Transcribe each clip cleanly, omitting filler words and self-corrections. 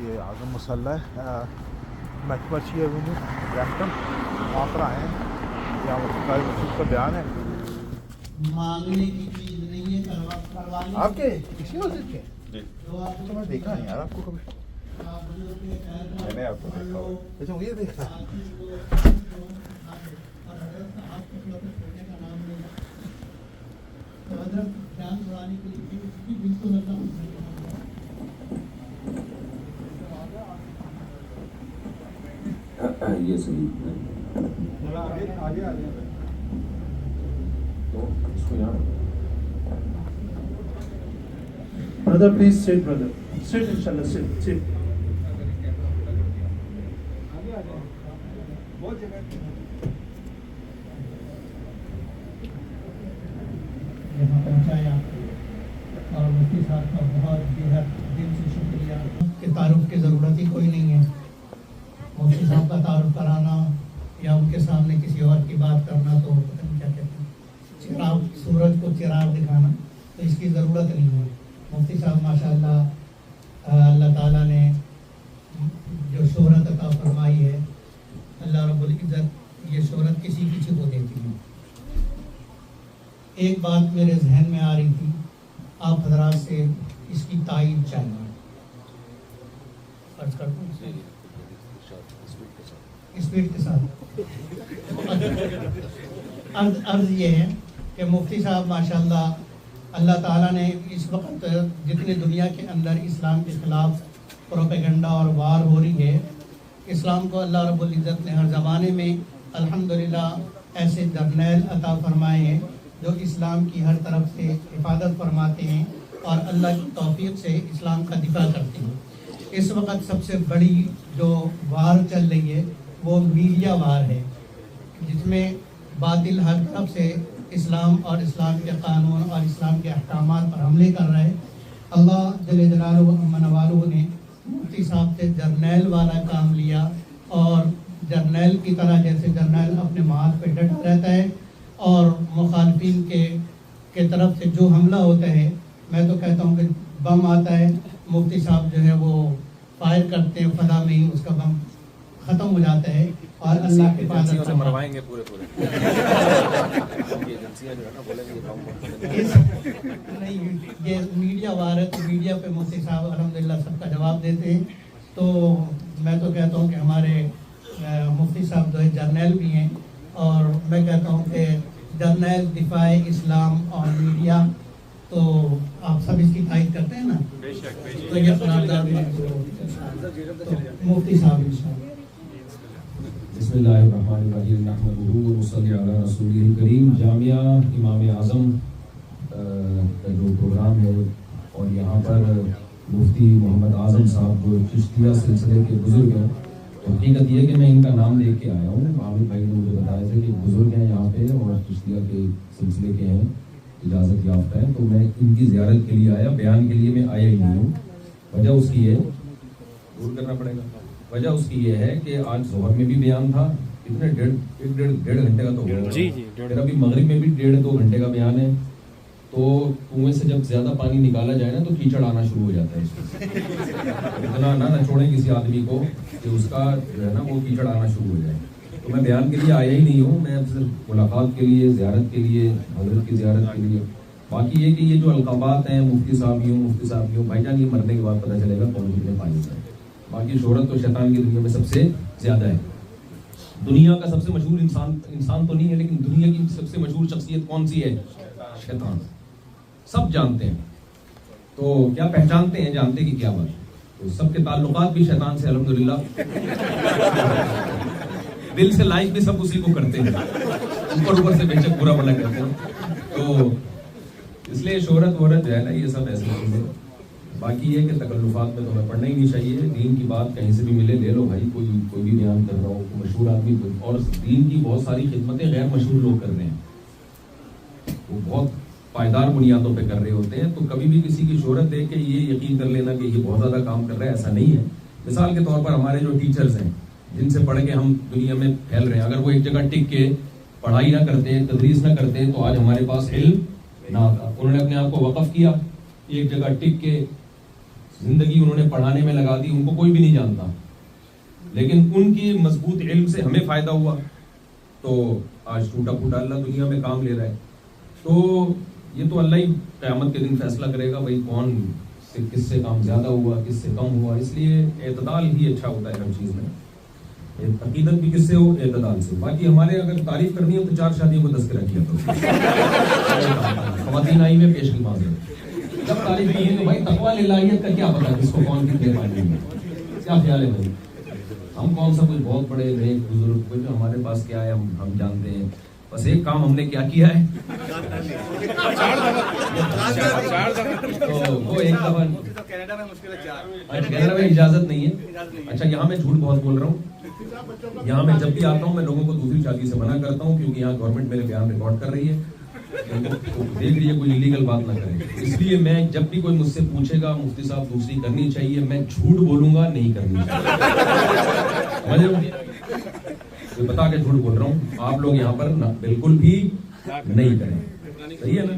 یہ اعظم مسلح ہے محکمہ چیئر ایونیو برمپٹن، وہاں پر آئے ہیں. یہاں مفتی مسعود کا بیان ہے. مانگنے کی چیز نہیں ہے، کروانے آپ کے کسی مسجد کے جو آپ تو میں دیکھا نہیں یار آپ کو کبھی. میں نے آپ کو دیکھا. اچھا مجھے دیکھا. یہ صحیح آگے تو اس کو یہاں Brother, please sit, brother. Sit, inshallah, sit. یہاں پہنچایا اور مفتی صاحب کا بہت بےحد دل سے شکریہ. کہ تعارف کی ضرورت ہی کوئی نہیں ہے. مفتی صاحب کا تعارف کرانا یا ان کے سامنے کسی اور کی بات کرنا تو پتہ نہیں کیا کہتے ہیں، چراغ سورج کو چراغ دکھانا، تو اس کی ضرورت نہیں ہے. مفتی صاحب ماشاءاللہ اللہ تعالیٰ نے جو شہرت عطا فرمائی ہے، اللہ رب العزت یہ شہرت کسی کسی کو دیتی ہے. ایک بات میرے ذہن میں آ رہی تھی، آپ حضرات سے اس کی تائید چاہیے. عرض کر دوں اسپیڈ کے ساتھ. عرض یہ ہے کہ مفتی صاحب ماشاءاللہ اللہ تعالیٰ نے اس وقت جتنے دنیا کے اندر اسلام کے خلاف پروپیگنڈا اور وار ہو رہی ہے، اسلام کو اللہ رب العزت نے ہر زمانے میں الحمدللہ ایسے جرنیل عطا فرمائے ہیں جو اسلام کی ہر طرف سے حفاظت فرماتے ہیں اور اللہ کی توفیق سے اسلام کا دفاع کرتے ہیں. اس وقت سب سے بڑی جو وار چل رہی ہے وہ میڈیا وار ہے، جس میں باطل ہر طرف سے اسلام اور اسلام کے قانون اور اسلام کے احکامات پر حملے کر رہے ہیں. اللہ جل جلالہ و عز والہ نے مفتی صاحب سے جرنیل والا کام لیا، اور جرنیل کی طرح جیسے جرنیل اپنے محاذ پہ ڈٹا رہتا ہے اور مخالفین کے طرف سے جو حملہ ہوتا ہے، میں تو کہتا ہوں کہ بم آتا ہے، مفتی صاحب جو ہے وہ فائر کرتے ہیں، فضا میں ہی اس کا بم ختم ہو جاتا ہے اور اللہ کے پاس مروائیں گے پورے نہیں. یہ میڈیا وار ہے تو میڈیا پہ مفتی صاحب الحمدللہ سب کا جواب دیتے ہیں. تو میں تو کہتا ہوں کہ ہمارے مفتی صاحب جو ہے جرنیل بھی ہیں، اور میں کہتا ہوں کہ جرنیل دفاع اسلام اور میڈیا، تو آپ سب اس کی تائید کرتے ہیں نا؟ تو یہ قرارداد مفتی صاحب انشاءاللہ. بسم اللہ الرحمن الرحیم نحمدہ و نصلی علی رسولہ الکریم. جامعہ امام اعظم کا جو پروگرام ہے، اور یہاں پر مفتی محمد اعظم صاحب جو چشتیہ سلسلے کے بزرگ ہیں، تو حقیقت یہ کہ میں ان کا نام لے کے آیا ہوں. عامر بھائی نے مجھے بتایا تھا کہ بزرگ ہیں یہاں پہ اور چشتیہ کے سلسلے کے ہیں، اجازت یافتہ ہیں، تو میں ان کی زیارت کے لیے آیا. بیان کے لیے میں آیا ہی نہیں ہوں. وجہ اس کی ہے، دور کرنا پڑے گا. وجہ اس کی یہ ہے کہ آج ظہر میں بھی بیان تھا، اتنے ڈیڑھ گھنٹے کا تو ہو گیا. پھر ابھی مغرب میں بھی 1.5-2 گھنٹے کا بیان ہے. تو کنویں سے جب زیادہ پانی نکالا جائے نا تو کیچڑ آنا شروع ہو جاتا ہے. اتنا نہ چھوڑیں کسی آدمی کو کہ اس کا جو ہے نا وہ کیچڑ آنا شروع ہو جائے. تو میں بیان کے لیے آیا ہی نہیں ہوں. میں صرف ملاقات کے لیے، زیارت کے لیے، حضرت کی زیارت کے لیے. باقی یہ کہ یہ جو القابات ہیں مفتی صاحب یوں بھائی جان، یہ مرنے کے بعد پتہ چلے گا کون کتنے پانی کا ہے. باقی شہرت تو شیطان کی دنیا میں سب سے زیادہ ہے. دنیا کا سب سے مشہور انسان تو نہیں ہے، لیکن دنیا کی سب سے مشہور شخصیت کون سی ہے؟ شیطان. سب جانتے ہیں. تو کیا پہچانتے ہیں، جانتے کہ کیا بات. تو سب کے تعلقات بھی شیطان سے الحمدللہ. دل سے لائک بھی سب اسی کو کرتے ہیں، اوپر سے بے شک برا بنا کرتے ہیں. تو اس لیے شہرت جو ہے نا، یہ سب ایسے چیزیں. باقی یہ کہ تکلفات میں تو ہمیں پڑھنا ہی نہیں چاہیے. دین کی بات کہیں سے بھی ملے لے لو بھائی. کوئی بھی بیان کر رہا ہو، مشہور آدمی، اور دین کی بہت ساری خدمتیں غیر مشہور لوگ کر رہے ہیں، وہ بہت پائیدار بنیادوں پہ کر رہے ہوتے ہیں. تو کبھی بھی کسی کی شہرت دیکھ کے یہ یقین کر لینا کہ یہ بہت زیادہ کام کر رہا ہے، ایسا نہیں ہے. مثال کے طور پر ہمارے جو ٹیچرز ہیں، جن سے پڑھ کے ہم دنیا میں پھیل رہے ہیں، اگر وہ ایک جگہ ٹک کے پڑھائی نہ کرتے، تدریس نہ کرتے، تو آج ہمارے پاس علم نہ آتا. انہوں نے اپنے آپ کو وقف کیا، ایک جگہ ٹک کے زندگی انہوں نے پڑھانے میں لگا دی, ان کو کوئی بھی نہیں جانتا, لیکن ان کی مضبوط علم سے ہمیں فائدہ ہوا, تو آج ٹوٹا پھوٹا اللہ دنیا میں کام لے رہا ہے. تو یہ تو اللہ ہی قیامت کے دن فیصلہ کرے گا بھائی کون سے کس سے کام زیادہ ہوا, کس سے کم ہوا. اس لیے اعتدال ہی اچھا ہوتا ہے ہر چیز میں. عقیدت بھی کس سے ہو, اعتدال سے. باقی ہمارے اگر تعریف کرنی ہو تو 4 شادیوں کو تذکرہ کیا کرو, خواتین آئی میں پیش کی معذرت. جب تعریف کی ہے تو بھائی تقویٰ الہیت کا کیا پتا کس کو کون کتنے پانی میں, کیا خیال ہے بھائی؟ ہم کون سا کچھ بہت بڑے نیک بزرگ کچھ ہمارے پاس کیا ہے ہم جانتے ہیں. بس ایک کام ہم نے کیا کیا ہے, تو وہ ایک دفعہ کینیڈا میں اجازت نہیں ہے. اچھا یہاں میں جھوٹ بہت بول رہا ہوں. یہاں میں جب بھی آتا ہوں میں لوگوں کو دوسری شادی سے منع کرتا ہوں, کیونکہ یہاں گورنمنٹ میرے بیان ریکارڈ کر رہی ہے. دیکھ لیجیے کوئی انلیگل بات نہ کرے. اس لیے میں جب بھی کوئی مجھ سے پوچھے گا مفتی صاحب دوسری کرنی چاہیے, میں جھوٹ بولوں گا نہیں کرنی چاہیے. بتا کے جھوٹ بول رہا ہوں, آپ لوگ یہاں پر بالکل بھی نہیں کریں. صحیح ہے نا,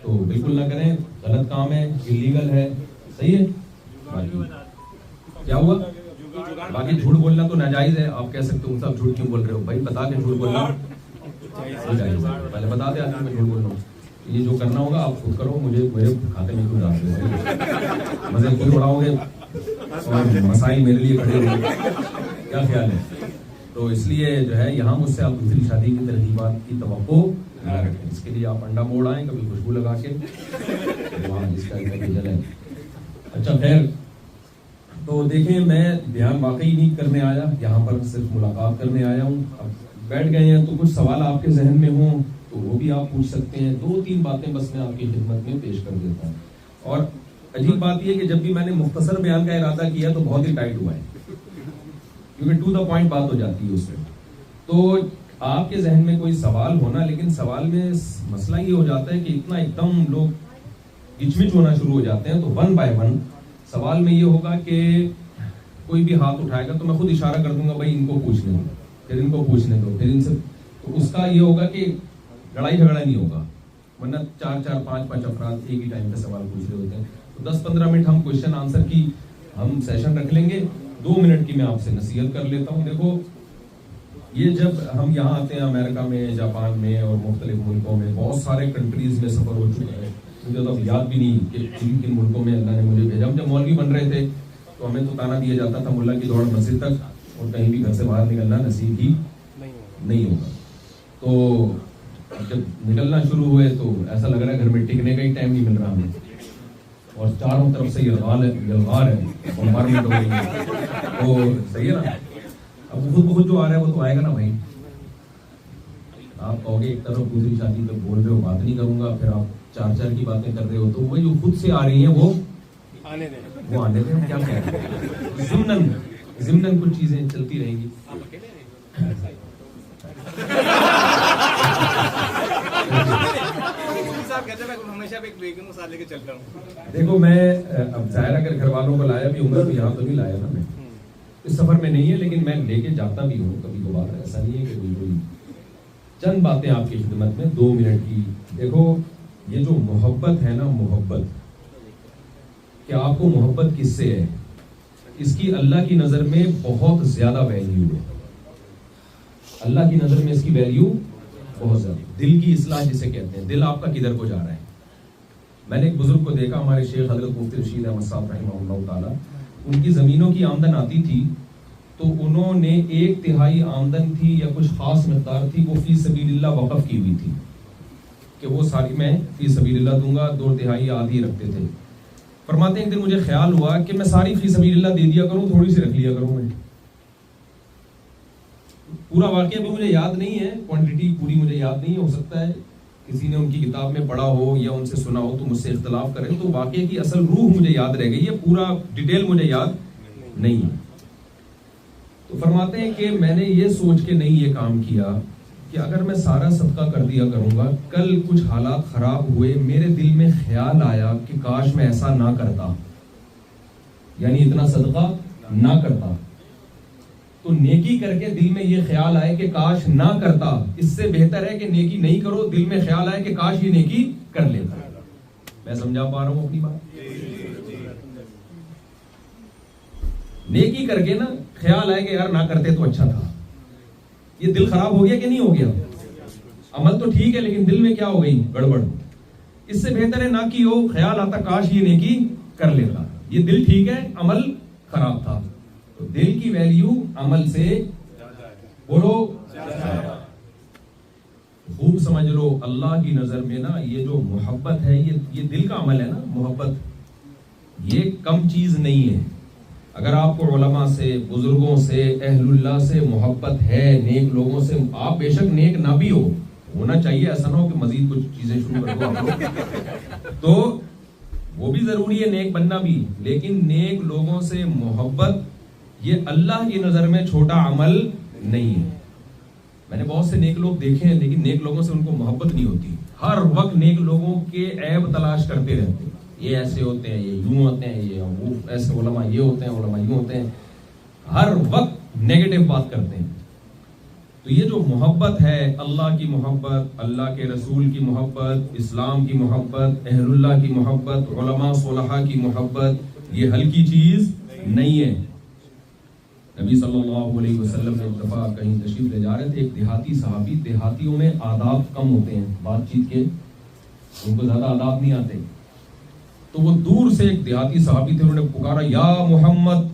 تو بالکل نہ کریں, غلط کام ہے, انلیگل ہے. صحیح ہے. باقی کیا ہوا, باقی جھوٹ بولنا تو ناجائز ہے. آپ کہہ سکتے ہو صاحب جھوٹ کیوں بول رہے ہو, بھائی بتا کے جھوٹ بولنا ناجائز ہے. پہلے بتا دیں آدمی میں جھوٹ بول رہا ہوں, یہ جو کرنا ہوگا آپ خود کرو, مجھے میرے کھاتے میں کیوں ڈال دو, مزے خود اڑاؤ گے اور مسائل میرے لیے کھڑے ہوں گے. کیا خیال ہے؟ تو اس لیے جو ہے یہاں مجھ سے آپ دوسری شادی کی ترغیبات کی توقع نہ رکھیں. اس کے لیے آپ انڈا موڑ آئیں کبھی خوشبو لگا کے وہاں اس کا جلے. اچھا خیر, تو دیکھیں میں بیان واقعی نہیں کرنے آیا, یہاں پر صرف ملاقات کرنے آیا ہوں. اب بیٹھ گئے ہیں تو کچھ سوال آپ کے ذہن میں ہوں تو وہ بھی آپ پوچھ سکتے ہیں. 2-3 باتیں بس میں آپ کی خدمت میں پیش کر دیتا ہوں. اور عجیب بات یہ کہ جب بھی میں نے مختصر بیان کا ارادہ کیا تو بہت ہی ٹائٹ ہوا ہے, کیونکہ ٹو دا پوائنٹ بات ہو جاتی ہے اس میں. تو آپ کے ذہن میں کوئی سوال ہونا, لیکن سوال میں مسئلہ یہ ہو جاتا ہے کہ اتنا ایک دم لوگ گچمچ ہونا شروع ہو جاتے ہیں. تو 1 by 1 سوال میں یہ ہوگا کہ کوئی بھی ہاتھ اٹھائے گا تو میں خود اشارہ کر دوں گا بھائی ان کو پوچھنے دو, پھر ان کو پوچھنے دو, پھر ان سے. تو اس کا یہ ہوگا کہ لڑائی جھگڑا نہیں ہوگا, ورنہ 4-4, 5-5 افراد ایک ہی ٹائم پہ سوال پوچھ رہے ہوتے ہیں. تو 10-15 منٹ ہم کوشچن آنسر کی ہم سیشن رکھ لیں گے. 2 منٹ کی میں آپ سے نصیحت کر لیتا ہوں. دیکھو یہ جب ہم یہاں آتے ہیں امریکہ میں, جاپان میں اور مختلف ملکوں میں, بہت سارے کنٹریز میں سفر ہو چکا ہے, مجھے تو اب یاد بھی نہیں کہ کن کن ملکوں میں اللہ نے مجھے بھیجا. ہم جب مولوی بن رہے تھے تو ہمیں تو تانا دیا جاتا تھا ملا کی دوڑ مسجد تک, اور کہیں بھی گھر سے باہر نکلنا نصیب ہی نہیں ہوگا. تو جب نکلنا شروع ہوئے تو ایسا لگ رہا ہے گھر میں ٹکنے کا ہی ٹائم نہیں مل رہا ہمیں, اور چاروں طرف سے یلغار ہے, بمبارمنٹ ہو رہی ہے. تو صحیح ہے نا. اب خود بخود جو آ رہا ہے وہ تو آئے گا نا بھائی. آپ کہو گے ایک طرف دوسری شادی پہ بول رہے ہو بات نہیں کروں گا, پھر آپ 4 کی باتیں کر رہے ہو, تو وہ جو خود سے آ رہی ہیں وہ آنے دیں. کیا کہہ رہے ہیں, ضمناً کچھ چیزیں چلتی رہیں گی. دیکھو میں اب ظاہر اگر گھر والوں کو لایا بھی ہوں گا تو یہاں تو نہیں لایا نا, میں اس سفر میں نہیں ہے, لیکن میں لے کے جاتا بھی ہوں کبھی کبھار. ایسا نہیں ہے کہ بالکل. چند باتیں آپ کی خدمت میں 2 منٹ کی. دیکھو یہ جو محبت ہے نا, محبت, کہ آپ کو محبت کس سے ہے, اس کی اللہ کی نظر میں بہت زیادہ ویلیو ہے. اللہ کی نظر میں اس کی ویلیو بہت زیادہ. دل کی اصلاح جسے کہتے ہیں, دل آپ کا کدھر کو جا رہا ہے. میں نے ایک بزرگ کو دیکھا, ہمارے شیخ حضرت مفتی رشید احمد صاحب رحمہ اللہ تعالیٰ, ان کی زمینوں کی آمدن آتی تھی تو انہوں نے 1/3 آمدن تھی یا کچھ خاص مقدار تھی وہ فی سبیل اللہ وقف کی ہوئی تھی, کہ وہ ساری میں فی سبیل اللہ دوں گا. 2/3 آدھی رکھتے تھے. فرماتے ہیں ایک دن مجھے خیال ہوا کہ میں ساری فی سبیل اللہ دے دیا کروں, تھوڑی سی رکھ لیا کروں. میں پورا واقعہ بھی مجھے یاد نہیں ہے, کوانٹٹی پوری مجھے یاد نہیں ہے, ہو سکتا ہے کسی نے ان کی کتاب میں پڑھا ہو یا ان سے سنا ہو تو مجھ سے اختلاف کرے. تو واقعے کی اصل روح مجھے یاد رہ گئی ہے, پورا ڈیٹیل مجھے یاد نہیں ہے. تو فرماتے ہیں کہ میں نے یہ سوچ کے نہیں یہ کام کیا کہ اگر میں سارا صدقہ کر دیا کروں گا, کل کچھ حالات خراب ہوئے, میرے دل میں خیال آیا کہ کاش میں ایسا نہ کرتا, یعنی اتنا صدقہ نہ کرتا. تو نیکی کر کے دل میں یہ خیال آئے کہ کاش نہ کرتا, اس سے بہتر ہے کہ نیکی نہیں کرو, دل میں خیال آئے کہ کاش یہ نیکی کر لیتا. میں سمجھا پا رہا ہوں اپنی بات. نیکی کر کے نا خیال آئے کہ یار نہ کرتے تو اچھا تھا، یہ دل خراب ہو گیا کہ نہیں ہو گیا؟ عمل تو ٹھیک ہے لیکن دل میں کیا ہو گئی؟ گڑبڑ۔ اس سے بہتر ہے نہ کی ہو، خیال آتا کاش یہ نیکی کر لیتا، یہ دل ٹھیک ہے عمل خراب تھا۔ تو دل کی ویلیو عمل سے بولو خوب سمجھ لو، اللہ کی نظر میں نا یہ جو محبت ہے یہ دل کا عمل ہے نا، محبت یہ کم چیز نہیں ہے۔ اگر آپ کو علماء سے، بزرگوں سے، اہل اللہ سے محبت ہے، نیک لوگوں سے، آپ بے شک نیک نہ بھی ہونا چاہیے، ایسا نہ ہو کہ مزید کچھ چیزیں شروع کر دو آپ لوگ، تو وہ بھی ضروری ہے نیک بننا بھی، لیکن نیک لوگوں سے محبت یہ اللہ کی نظر میں چھوٹا عمل نہیں ہے۔ میں نے بہت سے نیک لوگ دیکھے ہیں لیکن نیک لوگوں سے ان کو محبت نہیں ہوتی، ہر وقت نیک لوگوں کے عیب تلاش کرتے رہتے ہیں، یہ ایسے ہوتے ہیں، یہ یوں ہوتے ہیں، یہ وہ ایسے، علماء یہ ہوتے ہیں، علماء یوں ہوتے ہیں، ہر وقت نیگیٹو بات کرتے ہیں۔ تو یہ جو محبت ہے، اللہ کی محبت، اللہ کے رسول کی محبت، اسلام کی محبت، اہل اللہ کی محبت، علماء صلحاء کی محبت، یہ ہلکی چیز نہیں ہے۔ نبی صلی اللہ علیہ وسلم نے ایک دفعہ کہیں تشریف لے جا رہے تھے، ایک دیہاتی صحابی، دیہاتیوں میں آداب کم ہوتے ہیں بات چیت کے، ان کو زیادہ آداب نہیں آتے، تو وہ دور سے ایک دیہاتی صحابی تھے، انہوں نے پکارا یا محمد۔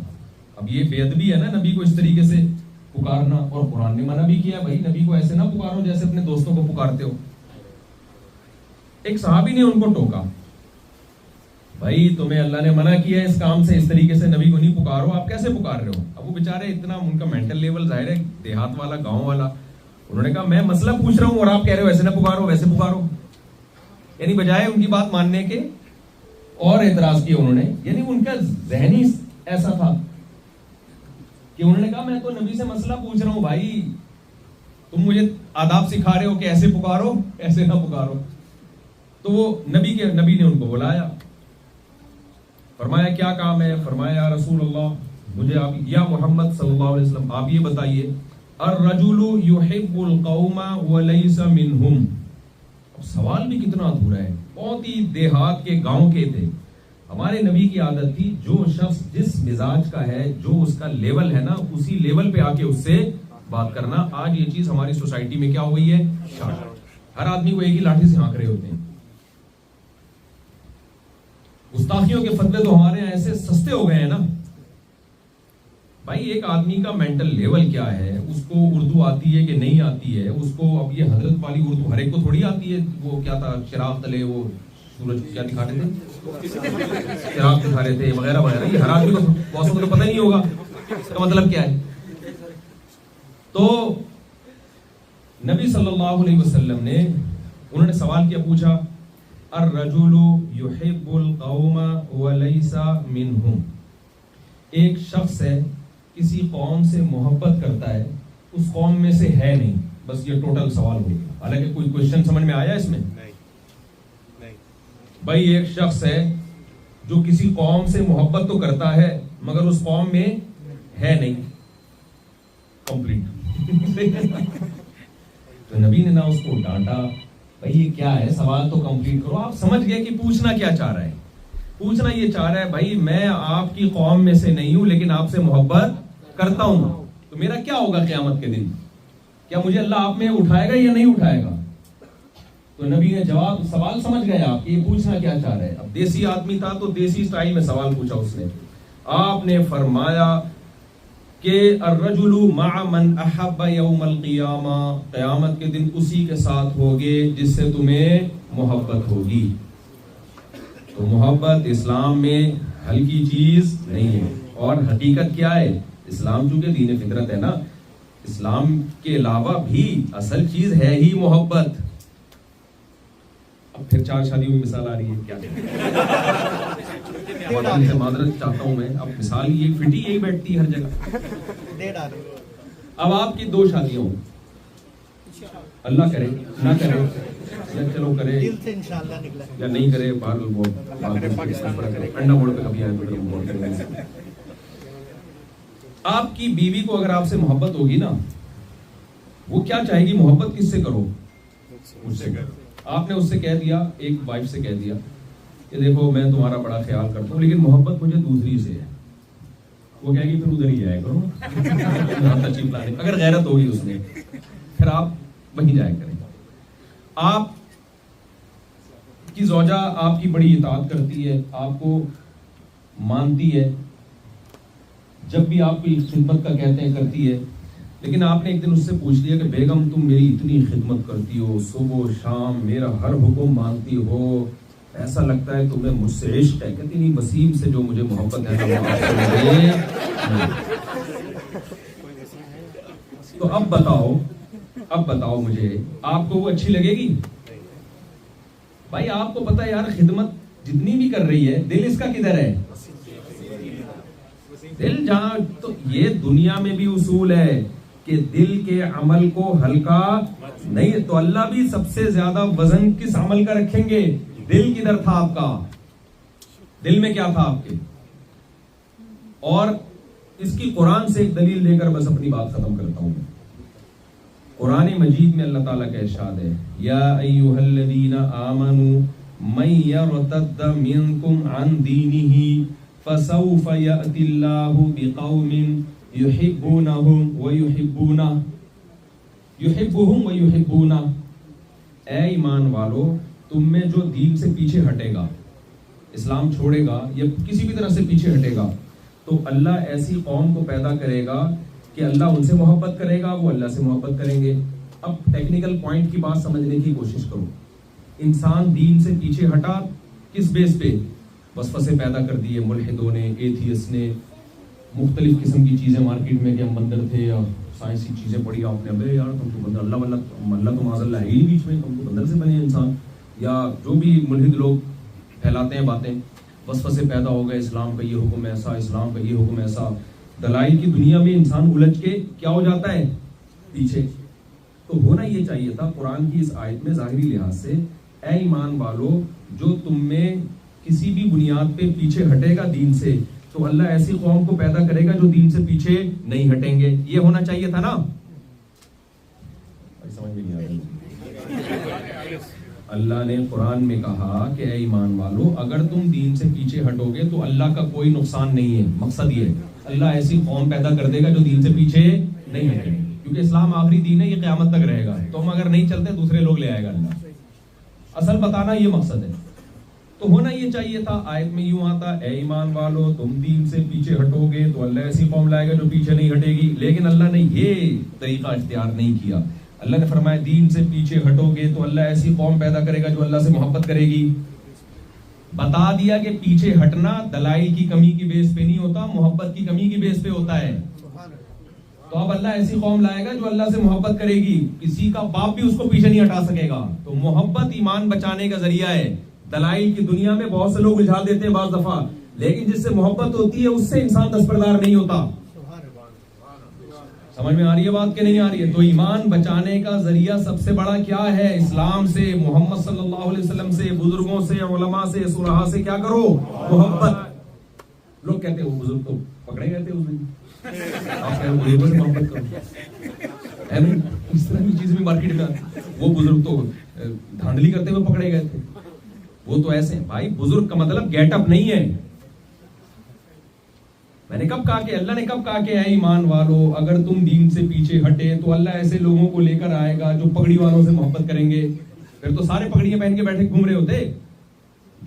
اب یہ بے ادبی ہے نا نبی کو اس طریقے سے پکارنا، اور قرآن نے منع بھی کیا بھائی نبی کو ایسے نہ پکارو جیسے اپنے دوستوں کو پکارتے ہو۔ ایک صحابی نے ان کو ٹوکا، بھائی تمہیں اللہ نے منع کیا ہے اس کام سے، اس طریقے سے نبی کو نہیں پکارو، آپ کیسے پکار رہے ہو؟ اب وہ بیچارے اتنا ان کا مینٹل لیول ظاہر ہے دیہات والا، گاؤں والا، انہوں نے کہا میں مسئلہ پوچھ رہا ہوں اور آپ کہہ رہے ہو ایسے نہ پکارو ویسے پکارو، یعنی بجائے ان کی بات ماننے کے اور اعتراض کیا انہوں نے، یعنی ان کا ذہنی ایسا تھا کہ انہوں نے کہا میں تو نبی سے مسئلہ پوچھ رہا ہوں بھائی، تم مجھے آداب سکھا رہے ہو کہ ایسے پکارو ایسے نہ پکارو۔ تو وہ نبی نے ان کو بلایا، فرمایا کیا کام ہے؟ فرمایا یا رسول اللہ، مجھے آپ یا محمد صلی اللہ علیہ وسلم آپ یہ بتائیے، الرجل يحب القوم وليس منهم۔ اب سوال بھی کتنا ادھورا ہے، بہت ہی دیہات کے گاؤں کے تھے۔ ہمارے نبی کی عادت تھی جو شخص جس مزاج کا ہے، جو اس کا لیول ہے نا، اسی لیول پہ آ کے اس سے بات کرنا۔ آج یہ چیز ہماری سوسائٹی میں کیا ہو گئی ہے؟ ہر آدمی کو ایک ہی لاٹھی سے ہانک رہے ہوتے ہیں۔ گستاخیوں کے فتوے تو ہمارے یہاں ایسے سستے ہو گئے ہیں نا بھائی، ایک آدمی کا مینٹل لیول کیا ہے، اس کو اردو آتی ہے کہ نہیں آتی ہے، اس کو اب یہ حضرت والی اردو ہر ایک کو تھوڑی آتی ہے، وہ کیا تھا چراغ تلے وہ سورج کیا دکھاتے تھے، چراغ دکھا رہے تھے وغیرہ وغیرہ، یہ ہر آدمی کو بہت کو تو پتہ ہی نہیں ہوگا اس کا مطلب کیا ہے۔ تو نبی صلی اللہ علیہ وسلم نے انہوں نے سوال کیا، پوچھا الرجل يحب القوم وليس منهم، ایک شخص ہے کسی قوم سے محبت کرتا ہے، اس قوم میں سے ہے نہیں، بس یہ ٹوٹل سوال ہو گیا۔ حالانکہ کوئی کوشچن سمجھ میں آیا اس میں؟ نہیں۔ بھائی ایک شخص ہے جو کسی قوم سے محبت تو کرتا ہے مگر اس قوم میں ہے نہیں، کمپلیٹ۔ تو نبی نے نہ اس کو ڈانٹا، بھائی یہ کیا ہے، سوال تو کمپلیٹ کرو۔ آپ سمجھ گئے کہ پوچھنا کیا چاہ رہا ہے؟ پوچھنا یہ چاہ رہا ہے بھائی میں آپ کی قوم میں سے نہیں ہوں لیکن آپ سے محبت کرتا ہوں، تو میرا کیا ہوگا قیامت کے دن؟ کیا مجھے اللہ آپ میں اٹھائے گا یا نہیں اٹھائے گا؟ تو نبی نے جواب، سوال سمجھ گئے آپ کہ یہ پوچھنا کیا چاہ رہے ہیں۔ اب دیسی آدمی تھا تو دیسی سٹائل میں سوال پوچھا اس نے۔ آپ نے فرمایا کہ الرجل مع من احب یوم القیامہ، قیامت کے دن اسی کے ساتھ ہوگے جس سے تمہیں محبت ہوگی۔ تو محبت اسلام میں ہلکی چیز نہیں ہے، اور حقیقت کیا ہے؟ اسلام چونکہ دین فطرت ہے نا، اسلام کے علاوہ بھی اصل چیز ہے ہی محبت۔ اب پھر 4 شادیوں میں مثال آ رہی ہے، کیا خواتین سے معذرت چاہتا ہوں میں، اب مثال یہ فٹی یہی بیٹھتی ہے ہر جگہ۔ اب آپ کی 2 شادیاں ہوں، اللہ کرے نہ کرے یا چلو کرے دل سے انشاءاللہ نکلا یا نہیں کرے، انڈا موڑ پہ کبھی آئے۔ آپ کی بیوی کو اگر آپ سے محبت ہوگی نا، وہ کیا چاہے گی؟ محبت کس سے کرو؟ مجھ سے کرو۔ آپ نے اس سے کہہ دیا، ایک وائف سے کہہ دیا کہ دیکھو میں تمہارا بڑا خیال کرتا ہوں لیکن محبت مجھے دوسری سے ہے، وہ کہے گی پھر ادھر ہی جایا کرو تشریف لانے. اگر غیرت ہوگی اس میں پھر آپ وہیں جایا کریں. آپ کی زوجہ آپ کی بڑی اطاعت کرتی ہے, آپ کو مانتی ہے, جب بھی آپ کی خدمت کا کہتے ہیں کرتی ہے, لیکن آپ نے ایک دن اس سے پوچھ لیا کہ بیگم تم میری اتنی خدمت کرتی ہو, صبح و شام میرا ہر حکم مانتی ہو, ایسا لگتا ہے تمہیں مجھ سے عشق ہے. کہتی نہیں, وسیم سے جو مجھے محبت ہے نا وہ آپ سے مجھے نہیں. تو اب بتاؤ مجھے, آپ کو وہ اچھی لگے گی؟ بھائی آپ کو پتا ہے یار, خدمت جتنی بھی کر رہی ہے دل اس کا کدھر ہے؟ دل جہاں, تو یہ دنیا میں بھی اصول ہے کہ دل کے عمل کو ہلکا نہیں. تو اللہ بھی سب سے زیادہ وزن کس عمل کا رکھیں گے؟ دل کدھر تھا آپ کا, دل میں کیا تھا آپ کے. اور اس کی قرآن سے ایک دلیل دے کر بس اپنی بات ختم کرتا ہوں. قرآن مجید میں اللہ تعالیٰ کا ارشاد ہے, یا ایھا الذین آمنوا من یرتد منکم عن دینہ فسوف یأتی اللہ بقوم یحبونہم ویحبونہ. اے ایمان والو, تم میں جو دین سے پیچھے ہٹے گا, اسلام چھوڑے گا یا کسی بھی طرح سے پیچھے ہٹے گا, تو اللہ ایسی قوم کو پیدا کرے گا کہ اللہ ان سے محبت کرے گا, وہ اللہ سے محبت کریں گے. اب ٹیکنیکل پوائنٹ کی بات سمجھنے کی کوشش کرو. انسان دین سے پیچھے ہٹا کس بیس پہ؟ وسوسے پیدا کر دیے ملحدوں نے, ایتھیسٹ نے, مختلف قسم کی چیزیں مارکیٹ میں, کہ ہم بندر تھے یا سائنسی چیزیں پڑھی آپ نے, ابے یار تم تو بندر, اللہ تو معاذ اللہ ہے ہی بیچ میں, تم تو بندر سے بنے انسان, یا جو بھی ملحد لوگ پھیلاتے ہیں باتیں. وسوسے پیدا ہو گئے, اسلام کا یہ حکم ایسا, اسلام کا یہ حکم ایسا. دلائل کی دنیا میں انسان الجھ کے کیا ہو جاتا ہے؟ پیچھے. تو ہونا یہ چاہیے تھا قرآن کی اس آیت میں ظاہری لحاظ سے, اے ایمان والو, جو تم میں کسی بھی بنیاد پہ پیچھے ہٹے گا دین سے, تو اللہ ایسی قوم کو پیدا کرے گا جو دین سے پیچھے نہیں ہٹیں گے. یہ ہونا چاہیے تھا نا. سمجھ میں نہیں آ رہا. اللہ نے قرآن میں کہا کہ اے ایمان والو, اگر تم دین سے پیچھے ہٹو گے تو اللہ کا کوئی نقصان نہیں ہے. مقصد یہ ہے, اللہ ایسی قوم پیدا کر دے گا جو دین سے پیچھے نہیں ہٹیں گے, کیونکہ اسلام آخری دین ہے, یہ قیامت تک رہے گا. تو ہم اگر نہیں چلتے دوسرے لوگ لے آئے گا اللہ. اصل بتانا یہ مقصد ہے. تو ہونا یہ چاہیے تھا, آیت میں یوں آتا, اے ایمان والو تم دین سے پیچھے ہٹو گے تو اللہ ایسی قوم لائے گا جو پیچھے نہیں ہٹے گی. لیکن اللہ نے یہ طریقہ اختیار نہیں کیا. اللہ نے فرمایا دین سے پیچھے ہٹو گے تو اللہ ایسی قوم پیدا کرے گا جو اللہ سے محبت کرے گی. بتا دیا کہ پیچھے ہٹنا دلائل کی کمی کی بیس پہ نہیں ہوتا, محبت کی کمی کی بیس پہ ہوتا ہے. تو اب اللہ ایسی قوم لائے گا جو اللہ سے محبت کرے گی, کسی کا باپ بھی اس کو پیچھے نہیں ہٹا سکے گا. تو محبت ایمان بچانے کا ذریعہ ہے. دلائل کی دنیا میں بہت سے لوگ الجھا دیتے ہیں بعض دفعہ, لیکن جس سے محبت ہوتی ہے اس سے انسان دستبردار نہیں ہوتا. سمجھ میں آ رہی ہے بات کہ نہیں آ رہی ہے؟ تو ایمان بچانے کا ذریعہ سب سے بڑا کیا ہے؟ اسلام سے, محمد صلی اللہ علیہ وسلم سے, بزرگوں سے, علماء سے, صلحاء سے کیا کرو؟ محبت. لوگ کہتے ہیں وہ بزرگ تو پکڑے گئے تھے اس دن, آپ کہہ رہے سے محبت کرو. اس طرح کی چیز بھی مارکیٹ میں, وہ بزرگ تو دھاندلی کرتے ہوئے پکڑے گئے تھے, وہ تو ایسے ہیں. بھائی بزرگ کا مطلب گیٹ اپ نہیں ہے. میں نے کب کہا کہ اللہ نے کب کہا کہ اے ایمان والو اگر تم دین سے پیچھے ہٹے تو اللہ ایسے لوگوں کو لے کر آئے گا جو پگڑی والوں سے محبت کریں گے. پھر تو سارے پگڑیاں پہن کے بیٹھے گھوم رہے ہوتے.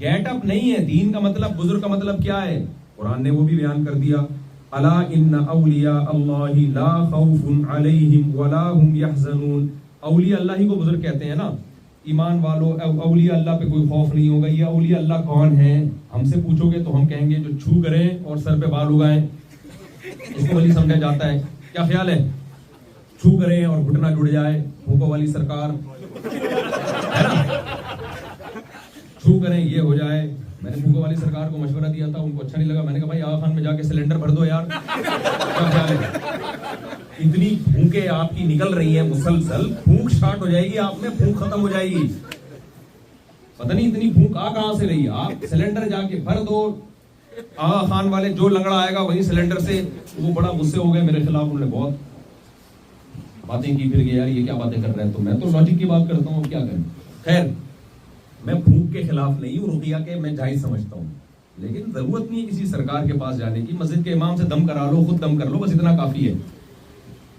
گیٹ اپ نہیں ہے. دین کا مطلب, بزرگ کا مطلب کیا ہے؟ قرآن نے وہ بھی بیان کر دیا, الا ان اولیاء اللہ لا خوف علیہم ولا هم يحزنون. اولیاء اللہ ہی کو بزرگ کہتے ہیں نا. ایمان والو, اولیاء اللہ پہ کوئی خوف نہیں ہوگا. یہ اولیاء اللہ کون ہیں؟ ہم سے پوچھو گے تو ہم کہیں گے جو چھو کریں اور سر پہ بال اگائیں. اس کو ولی سمجھا جاتا ہے. کیا خیال ہے؟ چھو کریں اور گھٹنا جڑ جائے, پھونکو والی سرکار ہے نا, چھو کریں یہ ہو جائے. میں نے پھونکو والی سرکار کو مشورہ دیا تھا, ان کو اچھا نہیں لگا. میں نے کہا بھائی آغا خان میں جا کے سلنڈر بھر دو یار. کیا خیال ہے؟ اتنی پھونکیں آپ کی نکل رہی ہیں مسلسل, پھونک سٹارٹ ہو جائے گی آپ میں, پھونک ختم ہو جائے گی. پتہ نہیں اتنی پھونک آ کہاں سے رہی ہے. آپ سلنڈر جا کے بھر دو. آغا خان والے جو لنگڑا آئے گا وہی سلنڈر سے, وہ بڑا غصے ہو گئے میرے خلاف. انہوں نے بہت باتیں کی, پھر کہ یار یہ کیا باتیں کر رہے ہیں. تو میں تو لاجک کی بات کرتا ہوں, کیا کریں. خیر, میں پھونک کے خلاف نہیں ہوں, رقیہ کے میں جائز سمجھتا ہوں. لیکن ضرورت نہیں ہے کسی سرکار کے پاس جانے کی. مسجد کے امام سے دم کرا لو, خود دم کر لو, بس اتنا کافی ہے.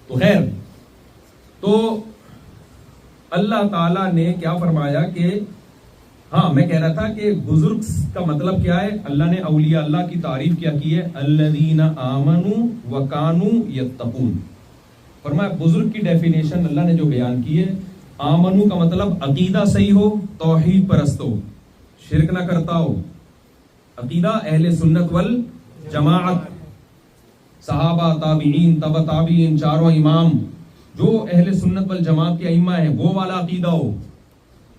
تو خیر, تو اللہ تعالیٰ نے کیا فرمایا کہ ہاں میں کہہ رہا تھا کہ بزرگ کا مطلب کیا ہے. اللہ نے اولیاء اللہ کی تعریف کیا کی ہے, الذین آمنوا وکانوا یتقون. فرمایا بزرگ کی ڈیفینیشن اللہ نے جو بیان کی ہے, آمنو کا مطلب عقیدہ صحیح ہو, توحید پرست ہو, شرک نہ کرتا ہو, عقیدہ اہل سنت والجماعت, صحابہ, تابعین, تبع تابعین, چاروں امام جو اہل سنت والجماعت کے ائمہ ہیں وہ والا عقیدہ ہو.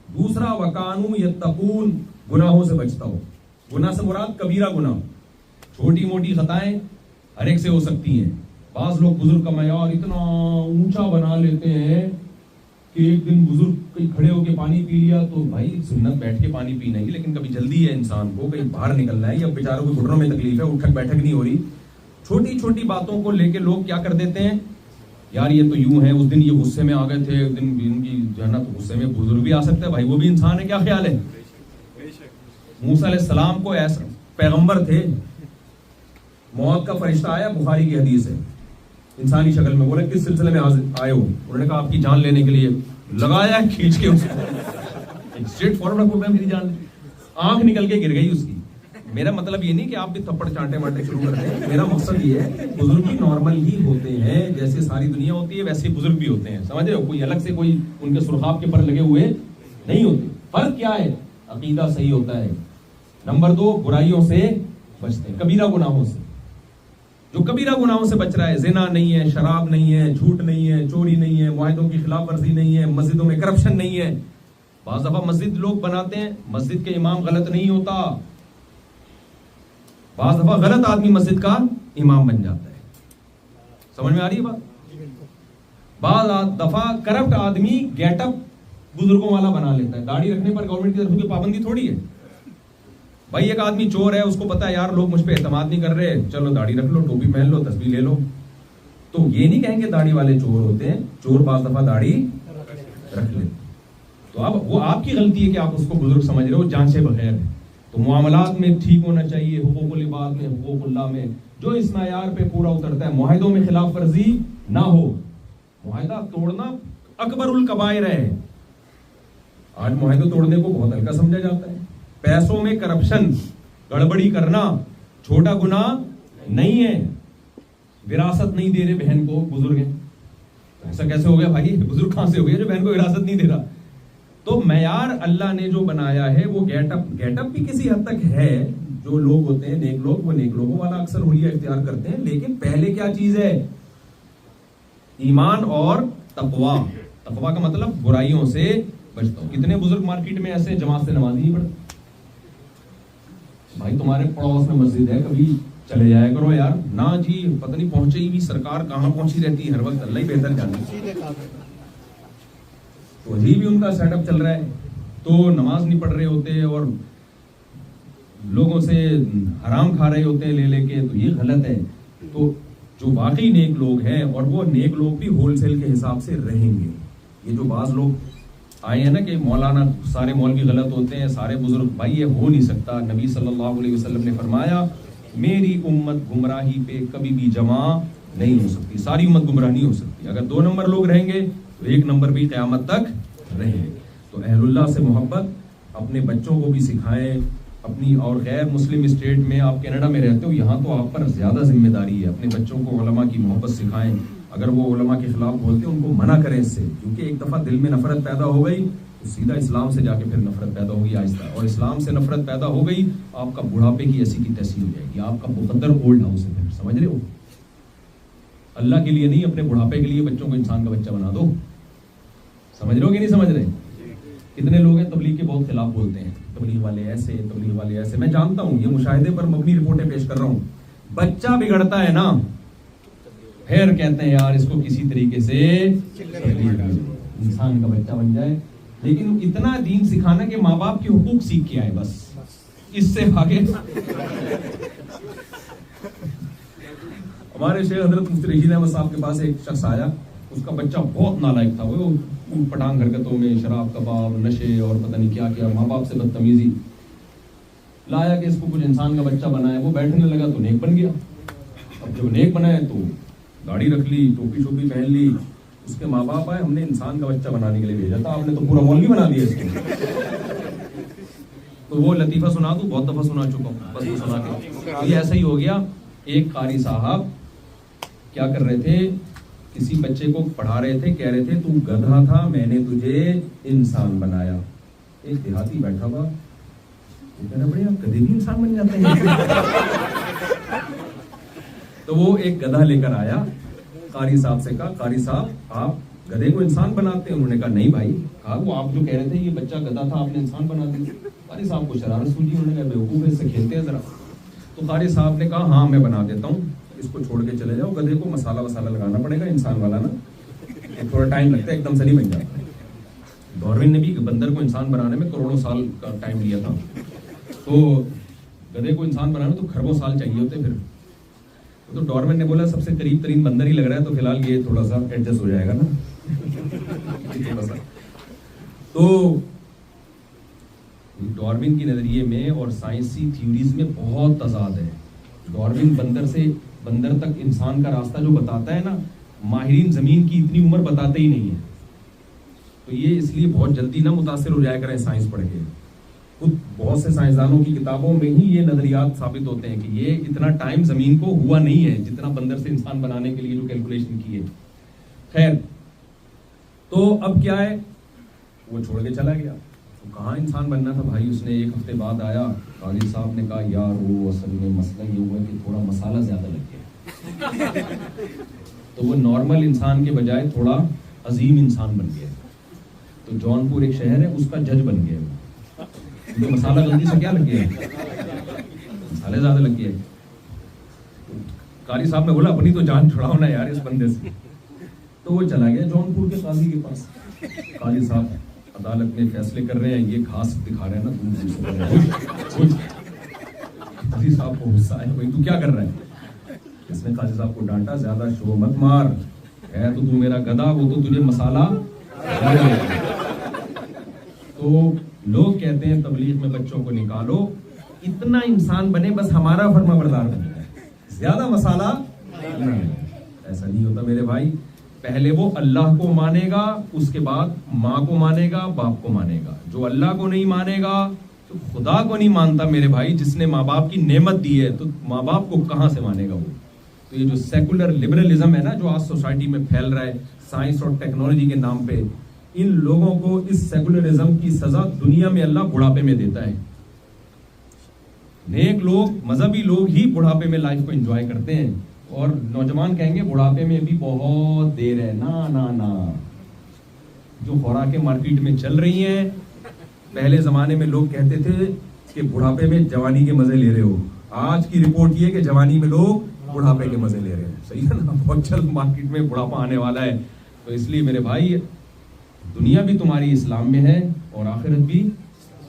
دوسرا وکانو یتقون, گناہوں سے بچتا ہو. گناہ سے مراد کبیرہ گناہ, چھوٹی موٹی خطائیں ہر ایک سے ہو سکتی ہیں. بعض لوگ بزرگ کا معیار اتنا اونچا بنا لیتے ہیں کہ ایک دن بزرگ کہیں کھڑے ہو کے پانی پی لیا تو بھائی سنت بیٹھ کے پانی پینا ہی, لیکن کبھی جلدی ہے انسان کو, کہیں باہر نکلنا ہے یا بیچاروں کو گھٹنوں میں تکلیف ہے, اٹھک بیٹھک نہیں ہو رہی. چھوٹی چھوٹی باتوں کو لے کے لوگ کیا کر دیتے ہیں, یار یہ تو یوں ہے, اس دن یہ غصے میں آ گئے تھے, ایک دن ان کی جو ہے نا تو غصے میں بزرگ بھی آ سکتا ہے, بھائی وہ بھی انسان ہے, کیا خیال ہے. موسیٰ علیہ السلام کو ایسا پیغمبر تھے, موت کا فرشتہ آیا, بخاری کی حدیث ہے, انسانی شکل میں. بولے کس سلسلے میں آئے ہو؟ انہوں نے کہا آپ کی جان لینے کے لیے. لگایا کھینچ کے اس کو, اسٹریٹ فارورڈ بول رہے ہیں میری جان, آنکھ نکل کے گر گئی اس کی. میرا مطلب یہ نہیں کہ آپ بھی تھپڑ چانٹے مانٹے شروع کر دیں, میرا مقصد یہ ہے کہ بزرگ بھی نارمل ہی ہوتے ہیں, جیسے ساری دنیا ہوتی ہے ویسے بزرگ بھی ہوتے ہیں. سمجھ رہے ہو, کوئی الگ سے کوئی ان کے سرخاب کے پر لگے ہوئے نہیں ہوتے. فرق کیا ہے, عقیدہ صحیح ہوتا ہے. نمبر 2, برائیوں سے بچتے ہیں, کبیرہ گناہوں سے. جو کبیرہ گناہوں سے بچ رہا ہے, زنا نہیں ہے, شراب نہیں ہے, جھوٹ نہیں ہے, چوری نہیں ہے, معاہدوں کی خلاف ورزی نہیں ہے, مسجدوں میں کرپشن نہیں ہے. بعض دفعہ مسجد لوگ بناتے ہیں, مسجد کے امام غلط نہیں ہوتا, بعض دفعہ غلط آدمی مسجد کا امام بن جاتا ہے. سمجھ میں آ رہی ہے بات. بعض دفعہ کرپٹ آدمی گیٹ اپ بزرگوں والا بنا لیتا ہے. داڑھی رکھنے پر گورنمنٹ کی طرف کی پابندی تھوڑی ہے. بھائی ایک آدمی چور ہے, اس کو پتا ہے یار لوگ مجھ پہ اعتماد نہیں کر رہے, چلو داڑھی رکھ لو, ٹوپی پہن لو, تسبیح لے لو. تو یہ نہیں کہیں گے داڑھی والے چور ہوتے ہیں, چور بعض دفعہ داڑھی رکھ لیتے. تو اب وہ آپ کی غلطی ہے کہ آپ اس کو بزرگ سمجھ رہے ہو جانچے بغیر. تو معاملات میں ٹھیک ہونا چاہیے, حقوق العباد میں, حقوق اللہ میں, جو اس معیار پہ پورا اترتا ہے. معاہدوں میں خلاف ورزی نہ ہو, معاہدہ توڑنا اکبر الکبائر ہے. آج معاہدے توڑنے کو بہت ہلکا سمجھا جاتا ہے. پیسوں میں کرپشن, گڑبڑی کرنا چھوٹا گناہ نہیں ہے. وراثت نہیں دے رہے بہن کو, بزرگ ہیں, ایسا کیسے ہو گیا بھائی, بزرگ کہاں سے ہو گیا جو بہن کو وراثت نہیں دے رہا. تو معیار اللہ نے جو بنایا ہے وہ گیٹ اپ بھی کسی حد تک ہے. جو لوگ ہوتے ہیں نیک لوگ, وہ نیک لوگوں والا اکثر حلیہ اختیار کرتے ہیں. لیکن پہلے کیا چیز ہے, ایمان اور تقویٰ. تقویٰ کا مطلب برائیوں سے بچتا ہوں. کتنے بزرگ مارکیٹ میں ایسے جماعت سے نماز نہیں پڑھتے. بھائی تمہارے پڑوس میں مسجد ہے, کبھی چلے جایا کرو یار. نہ جی پتہ نہیں پہنچے ہی بھی, سرکار کہاں پہنچی رہتی ہے ہر وقت, اللہ ہی بہتر جانے. تو ابھی بھی ان کا سیٹ اپ چل رہا ہے, تو نماز نہیں پڑھ رہے ہوتے اور لوگوں سے حرام کھا رہے ہوتے ہیں لے لے کے. تو یہ غلط ہے. تو جو واقعی نیک لوگ ہیں, اور وہ نیک لوگ بھی ہول سیل کے حساب سے رہیں گے. یہ جو بعض لوگ آئے ہیں نا کہ مولانا سارے مولوی غلط ہوتے ہیں, سارے بزرگ, بھائی یہ ہو نہیں سکتا. نبی صلی اللہ علیہ وسلم نے فرمایا میری امت گمراہی پہ کبھی بھی جمع نہیں ہو سکتی, ساری امت گمراہ نہیں ہو سکتی. اگر 2 نمبر لوگ رہیں گے تو 1 نمبر بھی قیامت تک رہیں گے. تو اہل اللہ سے محبت اپنے بچوں کو بھی سکھائیں. اپنی اور غیر مسلم اسٹیٹ میں, آپ کینیڈا میں رہتے ہو, یہاں تو آپ پر زیادہ ذمہ داری ہے. اپنے بچوں کو علماء کی محبت سکھائیں. اگر وہ علماء کے خلاف بولتے ہیں ان کو منع کریں اس سے, کیونکہ ایک دفعہ دل میں نفرت پیدا ہو گئی تو سیدھا اسلام سے جا کے پھر نفرت پیدا ہوگی آہستہ, اور اسلام سے نفرت پیدا ہو گئی آپ کا بڑھاپے کی ایسی کی تیسی ہو جائے گی. آپ کا مقدر اولڈ ہاؤس ہے پھر. سمجھ رہے ہو, اللہ کے لیے نہیں, اپنے بڑھاپے کے لیے بچوں کو انسان کا بچہ بنا دو. سمجھ رہے ہو کہ نہیں سمجھ رہے. کتنے لوگ ہیں تبلیغ کے بہت خلاف بولتے ہیں, تبلیغ والے ایسے, تبلیغ والے ایسے. میں جانتا ہوں, یہ مشاہدے پر مبنی رپورٹیں پیش کر رہا ہوں. بچہ بگڑتا ہے نا, پھر کہتے ہیں یار اس کو کسی طریقے سے انسان کا بچہ بن جائے. لیکن اتنا دین سکھانا کہ ماں باپ کے حقوق سیکھ کے آئے, بس اس سے آگے. ہمارے شیخ حضرت مفتی رشید احمد صاحب کے پاس ایک شخص آیا, اس کا بچہ بہت نالائق تھا, وہ پٹانگ حرکتوں میں, شراب کباب, نشے اور پتہ نہیں کیا کیا, ماں باپ سے بدتمیزی. لایا کہ اس کو کچھ انسان کا بچہ بنایا, وہ بیٹھنے لگا تو نیک بن گیا. اب جب نیک بنا ہے تو داڑھی رکھ لی, ٹوپی شوپی پہن لی. اس کے ماں باپ آئے, ہم نے انسان کا بچہ بنانے کے لیے بھیجا تھا, آپ نے تو پورا مولوی بنا دیا اس کو. تو وہ لطیفہ سنا دوں, بہت دفعہ سنا چکا ہوں, بس وہ سنا کے. تو یہ ایسا ہی ہو گیا. ایک قاری صاحب کیا کر رہے تھے, کسی بچے کو پڑھا رہے تھے, کہہ رہے تھے تو گدھا تھا, میں نے تجھے انسان بنایا. ایک دیہاتی بیٹھا ہوا, وہ کہہ رہا بڑے آپ گدھے بھی انسان بن جاتے ہیں. تو وہ ایک گدھا لے کر آیا, قاری صاحب سے کہا قاری صاحب آپ گدھے کو انسان بناتے ہیں؟ انہوں نے کہا نہیں بھائی. کہا وہ آپ جو کہہ رہے تھے یہ بچہ گدھا تھا, آپ نے انسان بنا دیا. قاری صاحب کو شرارت سوچی, انہوں نے کہا بیوقوف ہے, اس سے کھیلتے ہیں ذرا. تو قاری صاحب نے کہا ہاں میں بنا دیتا ہوں, اس کو چھوڑ کے چلے جاؤ. گدھے کو مسالہ وسالہ لگانا پڑے گا, انسان والا نا تھوڑا ٹائم لگتا ہے, ایک دم سے نہیں بن جاتا. ڈارون نے بھی بندر کو انسان بنانے میں کروڑوں سال کا ٹائم لیا تھا, تو گدھے کو انسان بنانا تو خربوں سال چاہیے ہوتے. پھر تو ڈارون نے بولا سب سے قریب ترین بندر ہی لگ رہا ہے, تو فی الحال یہ تھوڑا سا ایڈجسٹ ہو جائے گا نا. تو ڈارون کے نظریے میں اور سائنسی تھیوریز میں بہت تضاد ہے. ڈارون بندر تک انسان کا راستہ جو بتاتا ہے نا, ماہرین زمین کی اتنی عمر بتاتے ہی نہیں ہے. تو یہ اس لیے بہت جلدی نہ متاثر ہو جائے کریں سائنس پڑھ کے. خود بہت سے سائنسدانوں کی کتابوں میں ہی یہ نظریات ثابت ہوتے ہیں کہ یہ اتنا ٹائم زمین کو ہوا نہیں ہے جتنا بندر سے انسان بنانے کے لیے جو کیلکولیشن کی ہے. خیر, تو اب کیا ہے, وہ چھوڑ کے چلا گیا. تو کہاں انسان بننا تھا بھائی. اس نے ایک ہفتے بعد آیا, قاضی صاحب نے کہا یار وہ اصل میں مسئلہ یہ ہوا کہ تھوڑا مسالہ زیادہ لگ گیا. تو وہ نارمل انسان کے بجائے تھوڑا عظیم انسان بن گیا. تو جونپور ایک شہر ہے, اس کا جج بن گیا. کیونکہ مسالہ غلطی سے کیا لگ گیا, مسالے زیادہ لگ گئے. قاری صاحب نے بولا اپنی تو جان چھڑاؤ نا یار اس بندے سے. تو وہ چلا گیا جونپور کے قاضی کے پاس. قاضی صاحب عدالت میں فیصلے کر رہے ہیں, یہ گھاس دکھا رہے ہیں نا. قاضی صاحب کو غصہ ہے, بھائی تو کیا کر رہا ہے. اس نے قاضی صاحب کو ڈانٹا, زیادہ شو مت مار, ہے تو میرا گدھا, وہ تو تجھے مسالہ. تو لوگ کہتے ہیں تبلیغ میں بچوں کو نکالو, اتنا انسان بنے بس ہمارا فرما بردار بنے, زیادہ مسالہ. ایسا نہیں ہوتا میرے بھائی. پہلے وہ اللہ کو مانے گا, اس کے بعد ماں کو مانے گا, باپ کو مانے گا. جو اللہ کو نہیں مانے گا تو خدا کو نہیں مانتا میرے بھائی. جس نے ماں باپ کی نعمت دی ہے تو ماں باپ کو کہاں سے مانے گا وہ. تو یہ جو سیکولر لبرلزم ہے نا جو آج سوسائٹی میں پھیل رہا ہے سائنس اور ٹیکنالوجی کے نام پہ, ان لوگوں کو اس سیکولرزم کی سزا دنیا میں اللہ بڑھاپے میں دیتا ہے. نیک لوگ, مذہبی لوگ ہی بڑھاپے میں لائف کو انجوائے کرتے ہیں, اور نوجوان کہیں گے بڑھاپے میں بھی بہت دیر ہے. نا نا نا, جو خوراکیں مارکیٹ میں چل رہی ہیں, پہلے زمانے میں لوگ کہتے تھے کہ بڑھاپے میں جوانی کے مزے لے رہے ہو. آج کی رپورٹ یہ ہے کہ جوانی میں لوگ بڑھاپے کے مزے لے رہے ہیں. صحیح ہے نا, بہت جلد مارکیٹ میں بڑھاپا آنے والا ہے. تو اس لیے میرے بھائی دنیا بھی تمہاری اسلام میں ہے اور آخرت بھی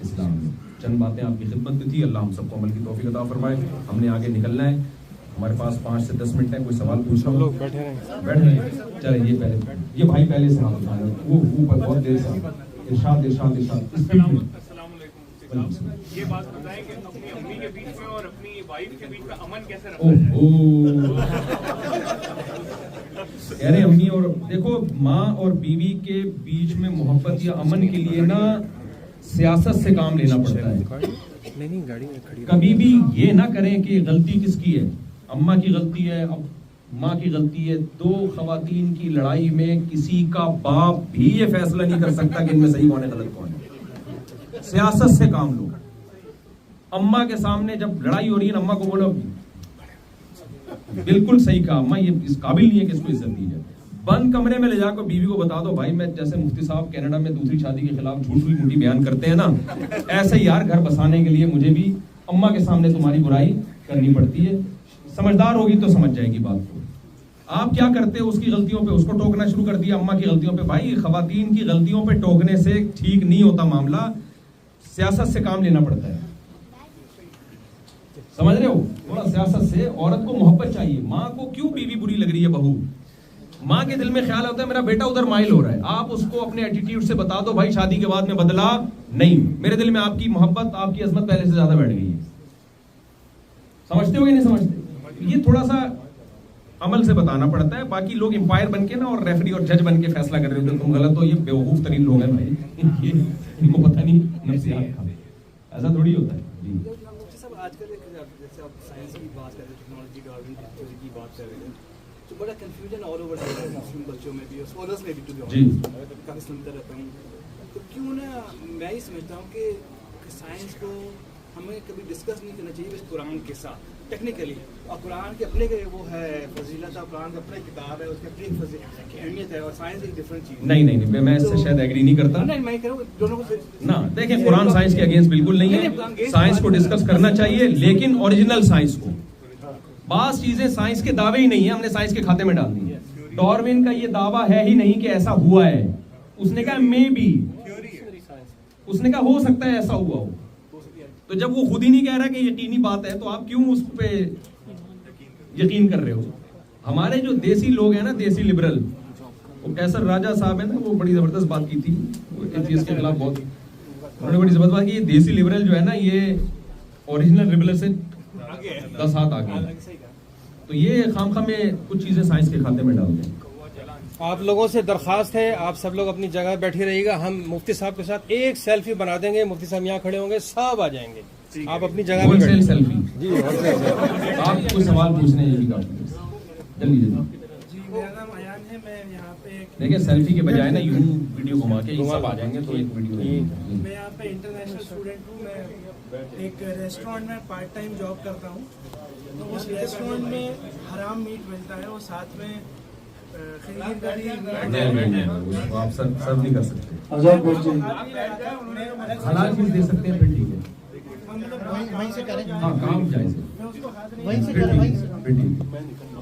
اسلام میں. چند باتیں آپ کی خدمت میں تھی, اللہ ہم سب کو عمل کی توفیق عطا فرمائے. ہم نے آگے نکلنا ہے, ہمارے پاس 5 سے 10 منٹ ہے. کوئی سوال پوچھنا ہو بیٹھ رہے ہیں. چلے یہ پہلے, یہ بھائی پہلے سے ہاتھ اٹھا رہے ہیں, وہ اوپر بہت دیر سے. ارشاد ارشاد ارشاد. السلام علیکم. یہ بات بتائیں کہ اپنی امی کے بیچ میں اور اپنی وائف کے بیچ میں امن کیسے رکھا جائے. ارے امی اور دیکھو, ماں اور بیوی کے بیچ میں محبت یا امن کے لیے نا سیاست سے کام لینا پڑتا ہے. کبھی بھی یہ نہ کریں کہ غلطی کس کی ہے, اماں کی غلطی ہے, اب ماں کی غلطی ہے. 2 خواتین کی لڑائی میں کسی کا باپ بھی یہ فیصلہ نہیں کر سکتا کہ ان میں صحیح کون ہے غلط کون ہے. سیاست سے کام لو. اماں کے سامنے جب لڑائی ہو رہی ہے, اماں کو بولو بالکل صحیح کہا اماں, یہ اس قابل نہیں ہے کہ اس کو عزت دی جائے. بند کمرے میں لے جا کر بیوی کو بتا دو, بھائی میں جیسے مفتی صاحب کینیڈا میں دوسری شادی کے خلاف جھوٹ موٹی بیان کرتے ہیں نا, ایسے یار گھر بسانے کے لیے مجھے بھی اماں کے سامنے تمہاری برائی کرنی پڑتی ہے. سمجھدار ہوگی تو سمجھ جائے گی بات کو. آپ کیا کرتے ہو, اس کی غلطیوں پہ اس کو ٹوکنا شروع کر دیا, اماں کی غلطیوں پہ. بھائی خواتین کی غلطیوں پہ ٹوکنے سے ٹھیک نہیں ہوتا معاملہ, سیاست سے کام لینا پڑتا ہے. سمجھ رہے ہو, تھوڑا سیاست سے. عورت کو محبت چاہیے. ماں کو کیوں بیوی بری لگ رہی ہے بہو, ماں کے دل میں خیال ہوتا ہے میرا بیٹا ادھر مائل ہو رہا ہے, آپ اس کو اپنے ایٹیٹیوڈ سے بتا دو بھائی شادی کے بعد میں بدلا نہیں, میرے دل میں آپ کی محبت, آپ کی عظمت پہلے سے زیادہ بیٹھ گئی ہے. سمجھتے ہو کہ نہیں سمجھتے؟ یہ تھوڑا سا عمل سے بتانا پڑتا ہے. باقی لوگ امپائر بن کے نا اور ریفری اور جج بن کے فیصلہ کر رہے ہوتے ہیں, تم غلط ہو, یہ بیوقوف ترین لوگ ہیں بھائی, ان کو پتہ نہیں نفسیات کا, ایسا تھوڑی ہوتا ہے. آج کل جیسے آپ سائنس کی بات کر رہے ہیں, ٹیکنالوجی ڈارون تھیوری کی بات کر رہے ہیں, تو بڑا کنفیوژن آل اوور مسلم بچوں میں بھی اور اسکالرس میں بھی, کافی سنتا رہتا ہوں. تو کیوں نا میں ہی سمجھتا ہوں کہ سائنس کو ہمیں کبھی ڈسکس نہیں کرنا چاہیے بس قرآن کے ساتھ ٹیکنیکلی, اور قرآن کے اپنے وہ ہے فضیلت, اور قرآن کا اپنا کتاب ہے, اس کی اپنی اہمیت ہے, اور سائنس ایک ڈفرنٹ چیز. نہیں میں اس سے شاید ایگری نہیں کرتا. میں کہہ رہا ہوں دونوں کو نا, دیکھیں قرآن سائنس کے اگینسٹ بالکل نہیں ہے, سائنس کو ڈسکس کرنا چاہیے لیکن اوریجنل سائنس کو. بعض چیزیں سائنس کے دعوے ہی نہیں ہیں, ہم نے سائنس کے کھاتے میں ڈال دی ہے. ڈارون کا یہ دعویٰ ہے ہی نہیں کہ ایسا ہوا ہے, اس نے کہا مے بی, اس نے کہا ہو سکتا ہے ایسا ہوا ہو. تو جب وہ خود ہی نہیں کہہ رہا کہ یقینی بات ہے تو آپ کیوں اس پہ یقین کر رہے ہو؟ ہمارے جو دیسی لوگ ہیں نا, دیسی لبرل, وہ کیسر راجہ صاحب ہیں نا, وہ بڑی زبردست بات کی تھی ایتھیسٹ کے خلاف, بہت انہوں نے بڑی زبردست بات کی. یہ دیسی لبرل جو ہے نا یہ اوریجنل لبرل سے 10 ہاتھ آگے. تو یہ خامخواہ میں کچھ چیزیں سائنس کے کھاتے میں ڈال دیں. آپ لوگوں سے درخواست ہے, آپ سب لوگ اپنی جگہ بیٹھی رہیے گا, ہم مفتی صاحب کے ساتھ ایک سیلفی بنا دیں گے, مفتی صاحب یہاں کھڑے ہوں گے, سب آ جائیں گے, آپ اپنی جگہ ہول پہ سیل بیٹھیں. سیلفی. جی ہول سیل سیلفی. آپ کوئی سوال پوچھنے یہ بھی کافی جلدی. جی میرا نام ایان ہے, میں یہاں پہ دیکھیں سیلفی کے بجائے نا یوں ویڈیو گھما کے یہ سب آ جائیں گے تو ایک ویڈیو رہے گی. میں یہاں پہ انٹرنیشنل اسٹوڈنٹ ہوں, میں ایک ریسٹورینٹ میں پارٹ ٹائم جاب کرتا ہوں. تو اس ریسٹورینٹ میں حرام میٹ ملتا ہے اور ساتھ میں خنزیر کا نہیں, آپ سرو نہیں کر سکتے. آزاد بھائی جی, حلال چیز دے سکتے ہیں پھر ٹھیک ہے, وہیں سے کریں, ہاں کام جائز ہے, وہیں سے کریں, وہیں سے. پھر ٹھیک ہے.